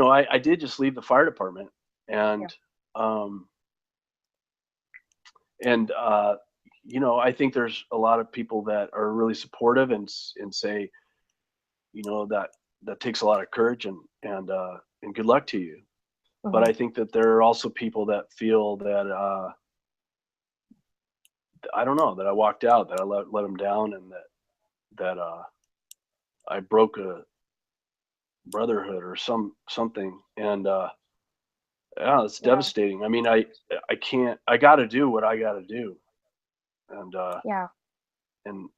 I did just leave the fire department, Yeah. and and I think there's a lot of people that are really supportive and say, that takes a lot of courage, and good luck to you. But Hmm. I think that there are also people that feel that I don't know, that I walked out, that I let them down, and that I broke a brotherhood or something, and yeah, it's Yeah. devastating. I mean, I can't. I got to do what I got to do, and Yeah.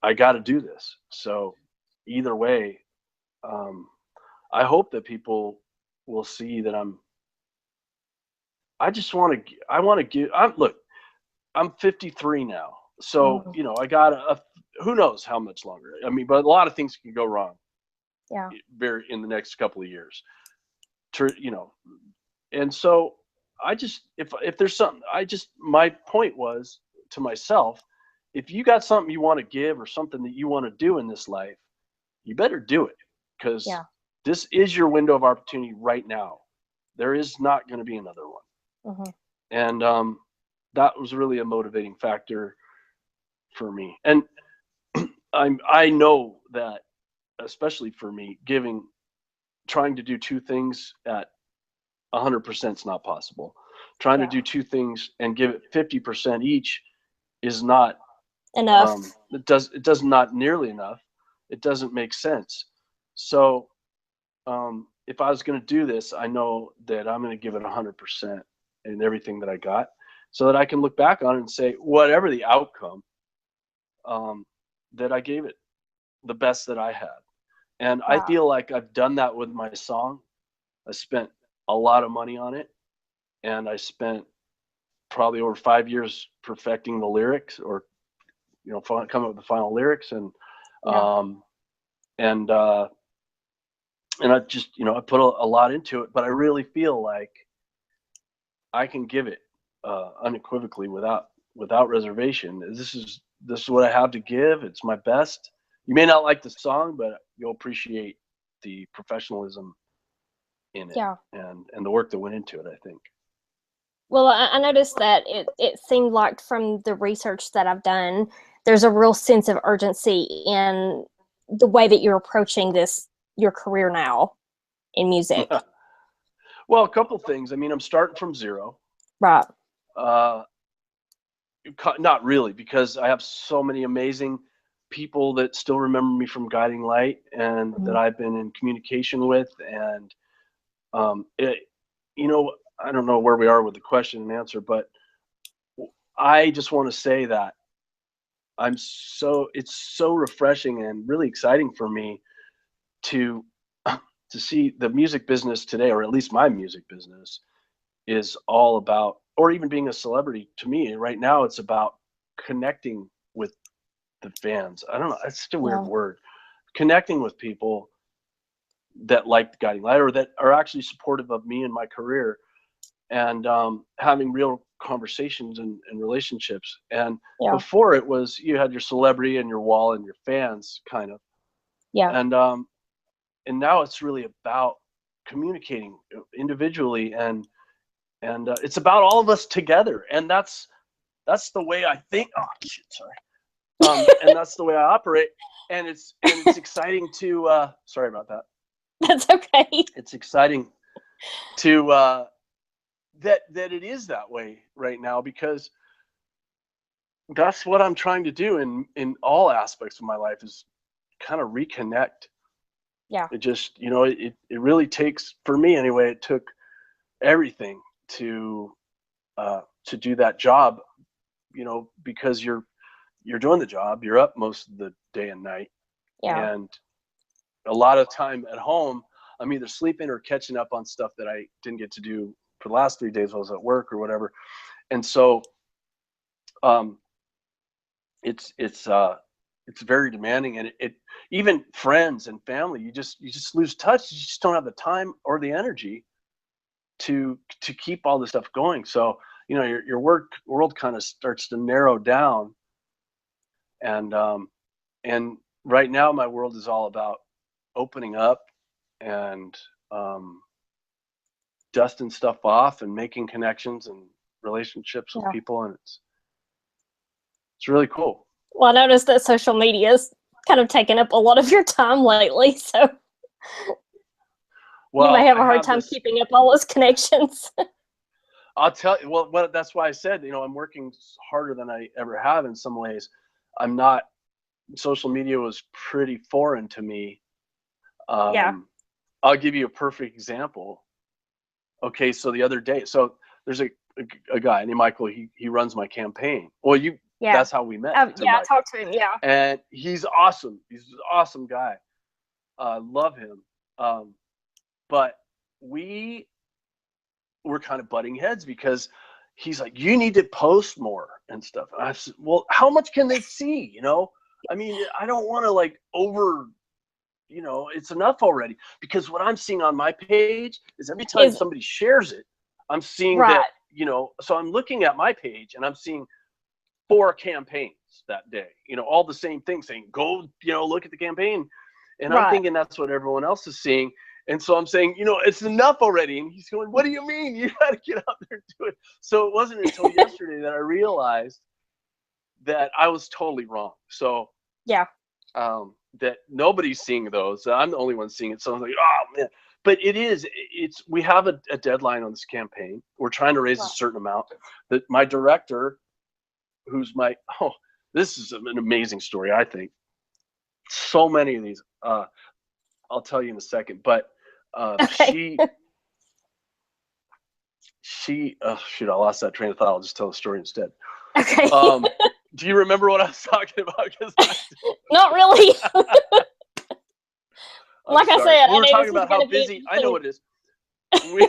I got to do this. So either way, um, I hope that people will see that I just want to. I want to give. Look. I'm 53 now, so Hmm. I got who knows how much longer. I mean, but a lot of things can go wrong Yeah. very in the next couple of years. You know, and so I just if there's something, my point was to myself, if you got something you want to give or something that you want to do in this life, you better do it, because Yeah. this is your window of opportunity right now. There is not going to be another one. Hmm. And that was really a motivating factor for me. And I know that, especially for me, trying to do two things at 100% is not possible. Trying to Yeah. do two things and give it 50% each is not, Enough. it does not nearly enough. It doesn't make sense. So if I was going to do this, I know that I'm going to give it 100% in everything that I got, so that I can look back on it and say, whatever the outcome, um, that I gave it the best that I had. And I Wow. feel like I've done that with my song. I spent a lot of money on it, and I spent probably over 5 years perfecting the lyrics, or coming up with the final lyrics, Yeah. um, and uh, and I just I put a lot into it. But I really feel like I can give it unequivocally, without reservation. This is what I have to give. It's my best. You may not like the song, but you'll appreciate the professionalism in it, Yeah. and the work that went into it, I think. Well, I noticed that it seemed like from the research that I've done, there's a real sense of urgency in the way that you're approaching your career now in music. Well, a couple things. I mean, I'm starting from zero. Right. Uh, Not really, because I have so many amazing people that still remember me from Guiding Light, and that Mhm. I've been in communication with. And it, I don't know where we are with the question and answer, but I just want to say that it's so refreshing and really exciting for me to to see the music business today, or at least my music business, is all about, or even being a celebrity to me right now, it's about connecting with the fans. I don't know, it's such a weird Yeah. word. Connecting with people that like the Guiding Light, or that are actually supportive of me and my career, and having real conversations and relationships. And Yeah. before, it was, you had your celebrity and your wall and your fans, kind of. Yeah. And now it's really about communicating individually, and it's about all of us together. And that's the way I think. Oh shit, sorry. And that's the way I operate. And it's exciting to sorry about that. That's okay. It's exciting to that it is that way right now, because that's what I'm trying to do in all aspects of my life, is kind of reconnect. Yeah. It just, it really takes, for me anyway, it took everything to do that job, because you're doing the job, you're up most of the day and night, Yeah. and a lot of time at home, I'm either sleeping or catching up on stuff that I didn't get to do for the last 3 days while I was at work or whatever. And so um, it's very demanding, and it even friends and family, you just lose touch. You just don't have the time or the energy to keep all this stuff going. So your work world kind of starts to narrow down, and right now my world is all about opening up, and um, dusting stuff off and making connections and relationships with people, and it's really cool. Well, I noticed that social media's kind of taken up a lot of your time lately, so you may have a hard time keeping up all those connections. I'll tell you, well, that's why I said, you know, I'm working harder than I ever have in some ways. I'm not, social media was pretty foreign to me. I'll give you a perfect example. Okay, so the other day, so there's a guy named Michael, he runs my campaign. Well, that's how we met. I talked to him, And he's awesome. He's an awesome guy. Love him. But we were kind of butting heads because he's like, you need to post more and stuff. And I said, well, how much can they see? You know, I mean, I don't want to like you know, it's enough already, because what I'm seeing on my page is every time somebody shares it, I'm seeing that, you know, so I'm looking at my page and I'm seeing 4 campaigns that day, you know, all the same thing saying, go, you know, look at the campaign. And I'm thinking that's what everyone else is seeing. And so I'm saying, you know, it's enough already. And he's going, what do you mean? You got to get out there and do it. So it wasn't until yesterday that I realized that I was totally wrong. So that nobody's seeing those. I'm the only one seeing it. So I was like, oh man. But we have a deadline on this campaign. We're trying to raise a certain amount. That my director, this is an amazing story, I think. So many of these, I'll tell you in a second, but she oh shoot, I lost that train of thought. I'll just tell the story instead. Okay. Do you remember what I was talking about? Not really. Like I said, we were talking about how busy. I know it is. We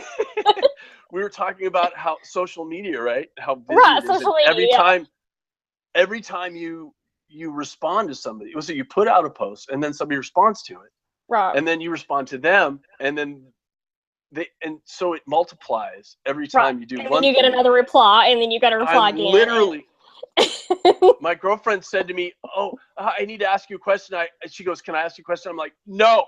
were talking about how social media, right? How busy it is. Social media. Every time you respond to somebody, so you put out a post and then somebody responds to it, and then you respond to them, and then so it multiplies every time you do one. You get another reply, and then you got to reply again. Literally. My girlfriend said to me, "Oh, I need to ask you a question." She goes, "Can I ask you a question?" I'm like, "No,"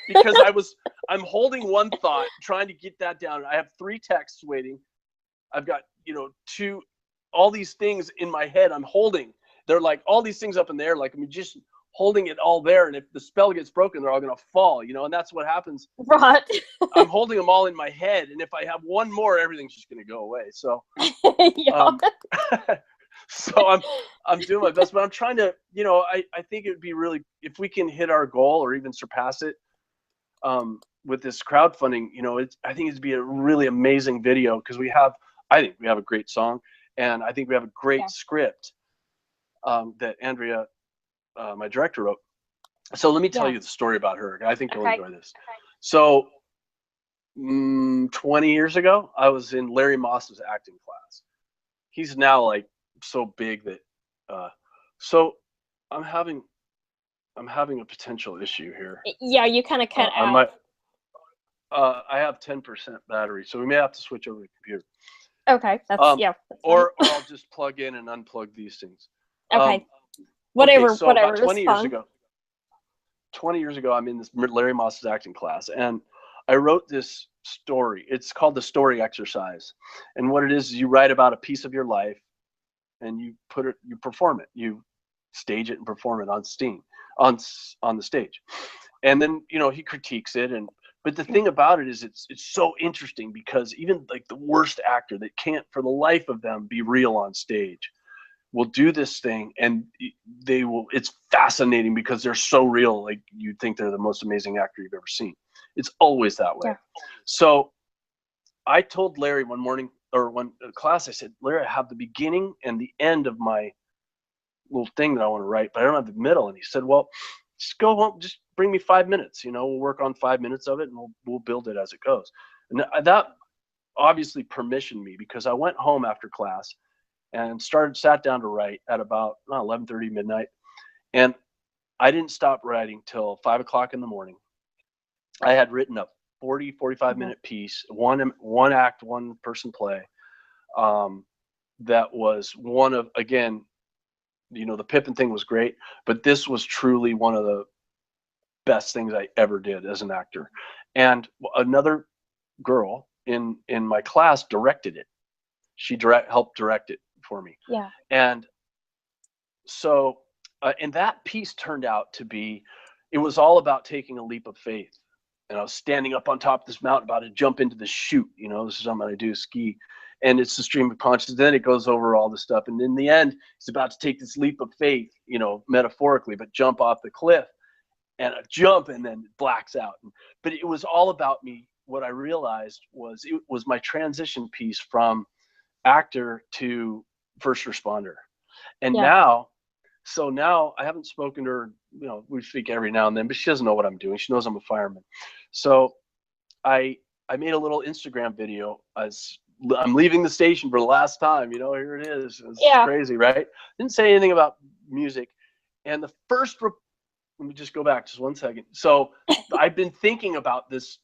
because I'm holding one thought, trying to get that down. I have 3 texts waiting. I've got, you know, all these things in my head. I'm holding. They're like all these things up in the air, like I'm just holding it all there. And if the spell gets broken, they're all gonna fall, you know. And that's what happens. Right. I'm holding them all in my head, and if I have one more, everything's just gonna go away. So. So I'm doing my best, but I'm trying to, you know, I think it would be really, if we can hit our goal or even surpass it with this crowdfunding, you know, I think it'd be a really amazing video, because I think we have a great song, and I think we have a great script that Andrea, my director, wrote. So let me tell you the story about her. I think you'll enjoy this. So 20 years ago, I was in Larry Moss's acting class. He's now like so big that so I'm having a potential issue here. Yeah, you kind of cut out. I have 10% battery, so we may have to switch over to the computer. Okay, that's or I'll just plug in and unplug these things. Okay. Whatever. So about 20 years ago, I'm in this Larry Moss's acting class, and I wrote this story. It's called the story exercise. And what it is you write about a piece of your life, and you perform it. You stage it and perform it on the stage. And then, you know, he critiques it. But the thing about it is it's so interesting, because even like the worst actor that can't for the life of them be real on stage will do this thing, and it's fascinating because they're so real. Like, you'd think they're the most amazing actor you've ever seen. It's always that way. So I told Larry one morning, or one class, I said, Larry, I have the beginning and the end of my little thing that I want to write, but I don't have the middle. And he said, well, just go home, just bring me 5 minutes, you know, we'll work on 5 minutes of it, and we'll build it as it goes. And that obviously permissioned me, because I went home after class and sat down to write at about 11:30 midnight. And I didn't stop writing till 5 o'clock in the morning. I had written a 45 minute piece, one act, one person play. That was one of, again, you know, the Pippin thing was great, but this was truly one of the best things I ever did as an actor. And another girl in my class directed it. She helped direct it for me. Yeah. And so, and that piece turned out to be, it was all about taking a leap of faith. And I was standing up on top of this mountain about to jump into the chute. You know, this is something I do, ski. And it's the stream of consciousness. Then it goes over all this stuff. And in the end, he's about to take this leap of faith, you know, metaphorically, but jump off the cliff. And I jump and then it blacks out. But it was all about me. What I realized was it was my transition piece from actor to first responder. And now I haven't spoken to her, you know, we speak every now and then, but she doesn't know what I'm doing. She knows I'm a fireman. So I made a little Instagram video as I'm leaving the station for the last time, you know, here it is. It's crazy, right? Didn't say anything about music. And the first, let me just go back just 1 second. So I've been thinking about this,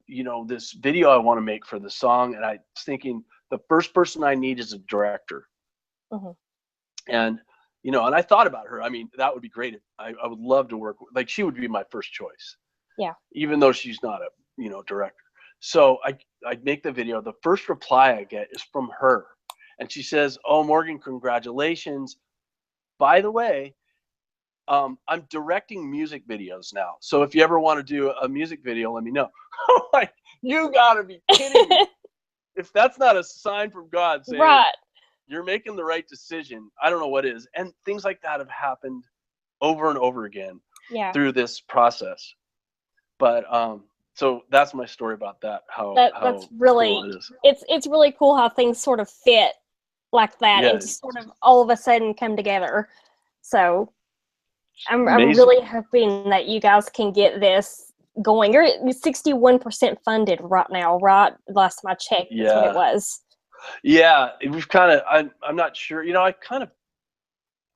you know, this video I want to make for the song. And I was thinking the first person I need is a director. And, you know, and I thought about her. I mean, that would be great. I would love to work with, like, she would be my first choice. Yeah. Even though she's not a, you know, director. So I'd make the video. The first reply I get is from her. And she says, "Oh, Morgan, congratulations. By the way, I'm directing music videos now. So if you ever want to do a music video, let me know." I'm like, you gotta be kidding me. If that's not a sign from God saying, you're making the right decision, I don't know what is. And things like that have happened over and over again through this process. But so that's my story about that. That's really cool it is. It's really cool how things sort of fit like that and just sort of all of a sudden come together. So I'm really hoping that you guys can get this going. You're 61% funded right now, right? Last time I checked, that's what it was. Yeah, we've kind of, I'm not sure, you know,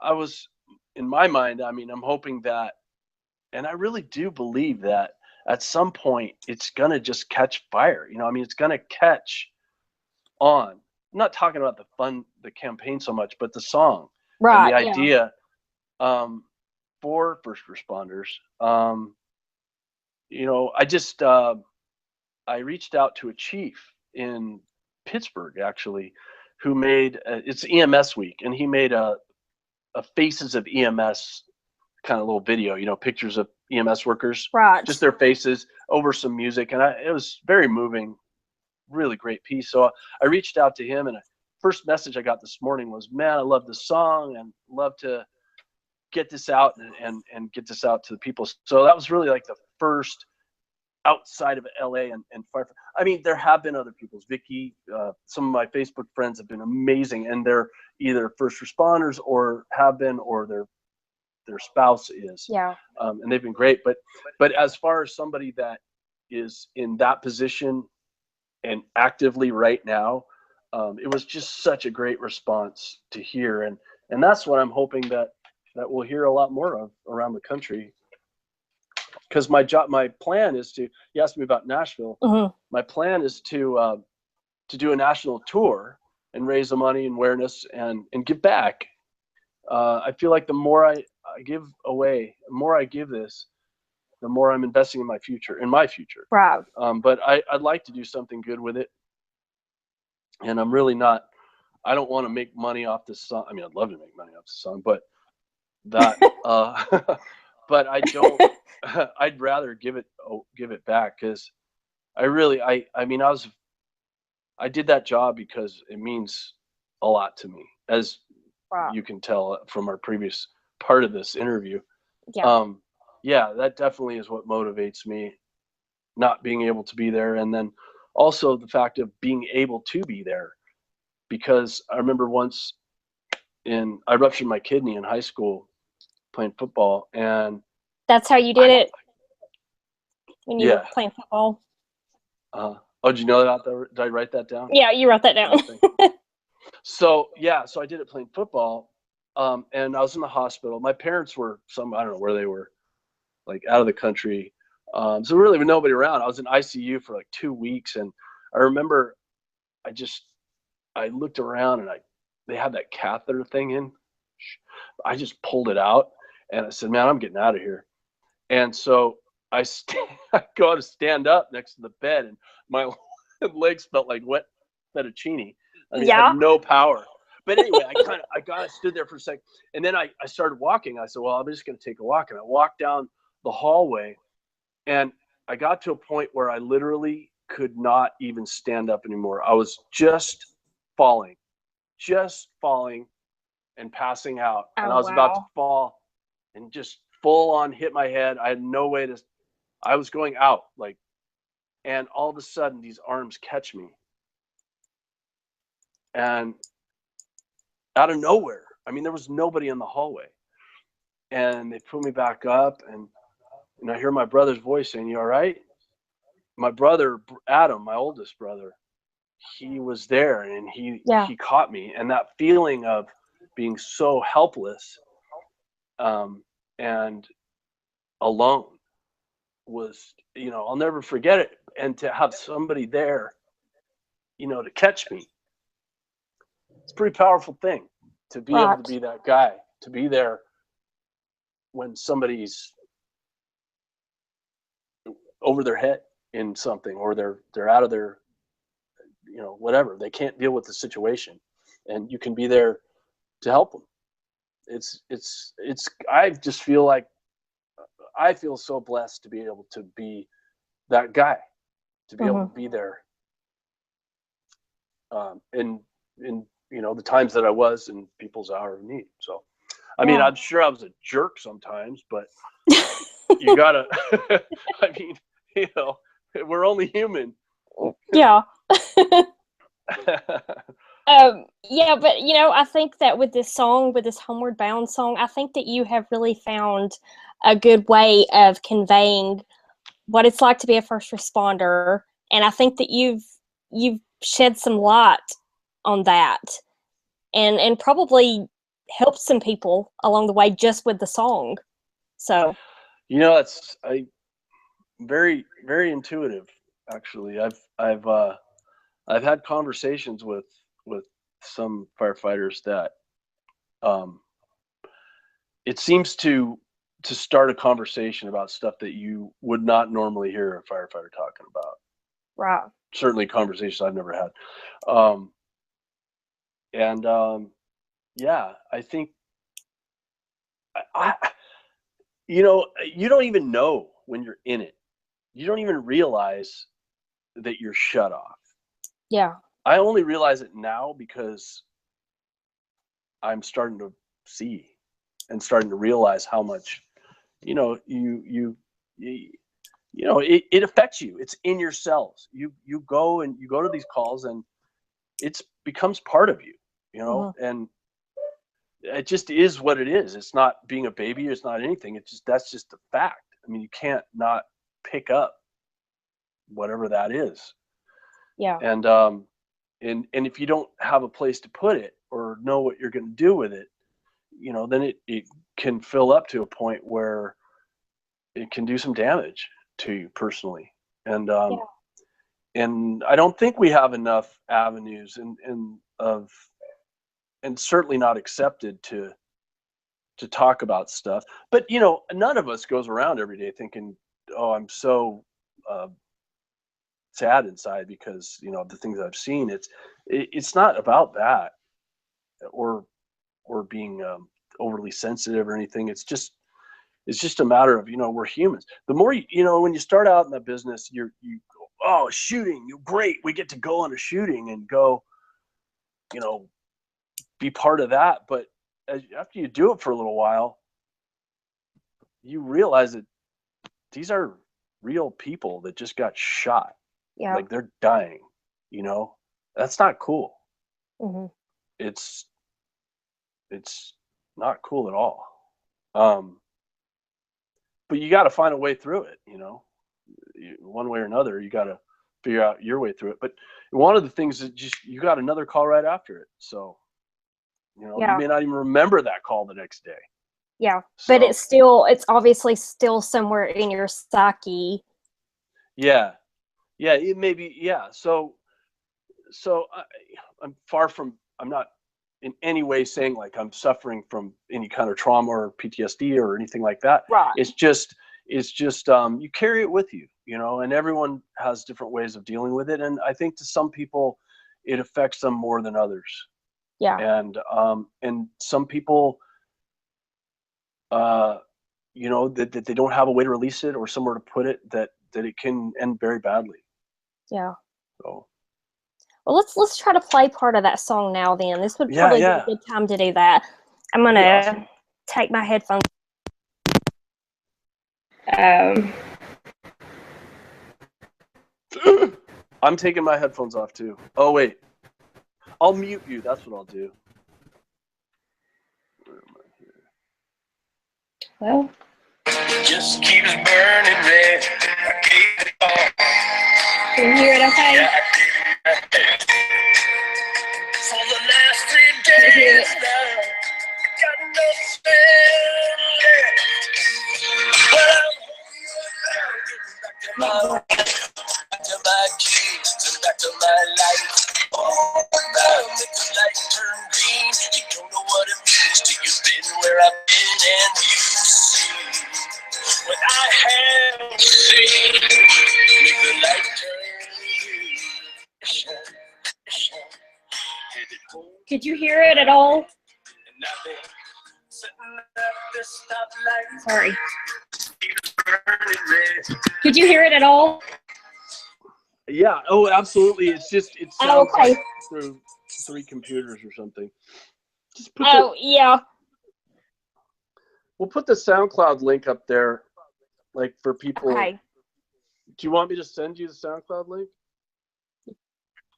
I was, in my mind, I mean, I'm hoping that, and I really do believe that at some point it's going to just catch fire. You know, I mean, it's going to catch on. I'm not talking about the campaign so much, but the song. And the idea for first responders. You know, I reached out to a chief in Pittsburgh, actually, who made it's EMS week, and he made a faces of EMS kind of little video, you know, pictures of EMS workers, just their faces over some music, and it was very moving, really great piece. So I reached out to him, and the first message I got this morning was, "Man, I love the song and love to get this out and get this out to the people." So that was really like the first outside of LA and Firefly. I mean, there have been other people. Vicky, some of my Facebook friends have been amazing, and they're either first responders or have been, or their spouse is. And they've been great. But as far as somebody that is in that position and actively right now, it was just such a great response to hear, and that's what I'm hoping that we'll hear a lot more of around the country. Because my plan is to, you asked me about Nashville. My plan is to do a national tour and raise the money and awareness and give back. I feel like the more I give away, the more I give this, the more I'm investing in my future. But I'd like to do something good with it. And I'm really not, I don't want to make money off this song. I mean, I'd love to make money off this song, but that, but I don't, I'd rather give it back, because I mean, I did that job because it means a lot to me, as you can tell from our previous part of this interview. That definitely is what motivates me, not being able to be there. And then also the fact of being able to be there, because I remember once I ruptured my kidney in high school playing football, and that's how you did it when you were playing football. Oh, did you know that? Did I write that down? Yeah, you wrote that down. So I did it playing football, and I was in the hospital. My parents were I don't know where they were, like out of the country. So really with nobody around. I was in ICU for like 2 weeks, and I remember I looked around, and they had that catheter thing in. I just pulled it out, and I said, "Man, I'm getting out of here." And so I go to stand up next to the bed, and my legs felt like wet fettuccine. I mean, I Yeah. had no power. But anyway, I stood there for a second, and then I started walking. I said, well, I'm just going to take a walk. And I walked down the hallway, and I got to a point where I literally could not even stand up anymore. I was just falling and passing out. And I Oh, was about to wow. fall and just full on hit my head. I had no way to, I was going out, like, and all of a sudden these arms catch me. And out of nowhere, I mean, there was nobody in the hallway. And they put me back up, and I hear my brother's voice saying, "You all right?" My brother, Adam, my oldest brother, he was there, and Yeah. he caught me. And that feeling of being so helpless and alone was, I'll never forget it. And to have somebody there, to catch me, it's a pretty powerful thing, to be able to Right. be that guy, to be there when somebody's over their head in something, or they're out of their, whatever, they can't deal with the situation, and you can be there to help them. It's I just feel like I feel so blessed to be able to be that guy, to be able to Mm-hmm. be there in the times that I was in people's hour of need. So I mean, Yeah. I'm sure I was a jerk sometimes, but you gotta I mean, we're only human. Yeah. Yeah, but I think that with this song, with this Homeward Bound song, I think that you have really found a good way of conveying what it's like to be a first responder, and I think that you've shed some light on that, and probably helped some people along the way just with the song. So It's very, very intuitive, actually. I've had conversations with some firefighters that it seems to start a conversation about stuff that you would not normally hear a firefighter talking about. right. Certainly conversations I've never had. Um, and yeah, I think I you don't even know when you're in it. You don't even realize that you're shut off. Yeah. I only realize it now because I'm starting to see and starting to realize how much, it affects you. It's in your cells. You go to these calls, and it becomes part of you, Mm-hmm. and it just is what it is. It's not being a baby. It's not anything. That's just a fact. I mean, you can't not pick up whatever that is. Yeah. And if you don't have a place to put it or know what you're going to do with it, then it can fill up to a point where it can do some damage to you personally. And Yeah. and I don't think we have enough avenues and certainly not accepted to talk about stuff. But none of us goes around every day thinking, oh, I'm so sad inside because of the things I've seen. It's not about that, or being overly sensitive or anything. It's just a matter of, we're humans. The more when you start out in that business, you go, oh, shooting, great, we get to go on a shooting and go, be part of that. But after you do it for a little while, you realize that these are real people that just got shot. Yeah. Like, they're dying. That's not cool. Mm-hmm. It's not cool at all. But you got to find a way through it. One way or another, you got to figure out your way through it. But one of the things is just, you got another call right after it. So, you Yeah. may not even remember that call the next day. Yeah. So, But it's obviously still somewhere in your psyche. yeah, it may be. Yeah. So I'm not in any way saying like I'm suffering from any kind of trauma or PTSD or anything like that. Right. It's just, it's just you carry it with you, you know, and everyone has different ways of dealing with it. And I think to some people, it affects them more than others. Yeah. And some people, you know, that they don't have a way to release it or somewhere to put it, that it can end very badly. Yeah. So. Well, let's try to play part of that song now. Then this would Yeah, probably yeah. be a good time to do that. I'm gonna Awesome. take my headphones. I'm taking my headphones off too. Oh wait, I'll mute you. That's what I'll do. Where am I here? Well, just keeps burning red. I gave it all. can you hear it? Okay. Yeah, I gave it for the last 3 days now. I got enough spell left. Well, I'm back to my kids and back to my life. Oh, now make the light turn green. You don't know what it means till you've been where I've been, and you see what I have seen. Make the light turn green. Shine, shine. Headed home. Could you hear it at all? And I've been sitting at this stoplight. Sorry. Keeps burning red. Could you hear it at all? Yeah. Oh, absolutely. It's just it sounds okay. like through 3 computers or something. Just put yeah. We'll put the SoundCloud link up there, like for people. Okay. Do you want me to send you the SoundCloud link?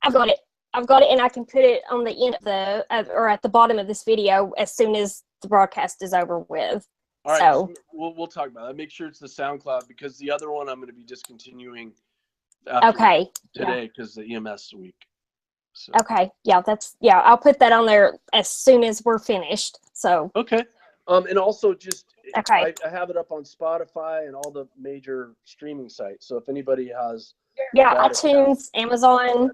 I've got it, and I can put it on the end of the or at the bottom of this video as soon as the broadcast is over with. All right. So we'll talk about that. Make sure it's the SoundCloud, because the other one I'm going to be discontinuing after today because the EMS week. So. Okay. Yeah, I'll put that on there as soon as we're finished. So okay. And also just okay. I have it up on Spotify and all the major streaming sites. So if anybody has iTunes, Amazon.